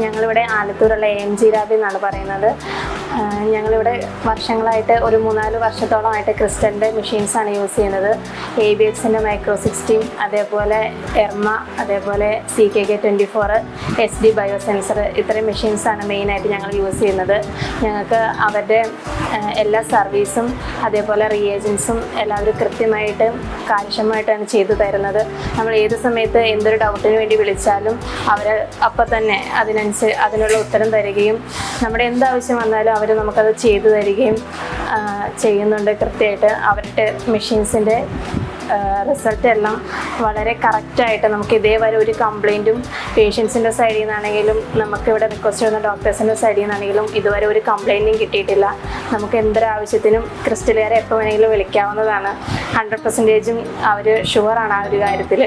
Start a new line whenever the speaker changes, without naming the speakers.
ഞങ്ങളിവിടെ ആലത്തൂരുള്ള AMG ലാബിൽ നിന്നാണ് പറയുന്നത്. ഞങ്ങളിവിടെ വർഷങ്ങളായിട്ട് ഒരു 3-4 വർഷത്തോളമായിട്ട് ക്രിസ്റ്റലിൻ്റെ മെഷീൻസാണ് യൂസ് ചെയ്യുന്നത്. ABXൻ്റെ മൈക്രോ 16, അതേപോലെ എർമ, അതേപോലെ CKK24, SD ബയോസെൻസർ, ഇത്രയും മെഷീൻസാണ് മെയിനായിട്ട് ഞങ്ങൾ യൂസ് ചെയ്യുന്നത്. ഞങ്ങൾക്ക് അവരുടെ എല്ലാ സർവീസും അതേപോലെ റിയേജൻസും എല്ലാവരും കൃത്യമായിട്ട് കാര്യക്ഷമമായിട്ടാണ് ചെയ്തു തരുന്നത്. നമ്മൾ ഏത് സമയത്ത് എന്തൊരു ഡൗട്ടിന് വേണ്ടി വിളിച്ചാലും അവർ അപ്പം തന്നെ അതിനുള്ള ഉത്തരം തരികയും നമ്മുടെ എന്താവശ്യം വന്നാലും അവർ നമുക്കത് ചെയ്തു തരികയും ചെയ്യുന്നുണ്ട്. കൃത്യമായിട്ട് അവരുടെ മെഷീൻസിൻ്റെ റിസൾട്ട് എല്ലാം വളരെ കറക്റ്റായിട്ട് നമുക്ക് ഇതേവരെ ഒരു കംപ്ലയിൻറ്റും പേഷ്യൻസിൻ്റെ സൈഡിൽ നിന്നാണെങ്കിലും നമുക്കിവിടെ റിക്വസ്റ്റ് ചെയ്യുന്ന ഡോക്ടേഴ്സിൻ്റെ സൈഡിൽ നിന്നാണെങ്കിലും ഇതുവരെ ഒരു കംപ്ലയിൻറ്റും കിട്ടിയിട്ടില്ല. നമുക്ക് എന്തൊരാവശ്യത്തിനും ക്രിസ്റ്റലുകാരെ എപ്പോൾ വേണമെങ്കിലും വിളിക്കാവുന്നതാണ്. 100% അവർ ഷുവറാണ് ആ ഒരു കാര്യത്തിൽ.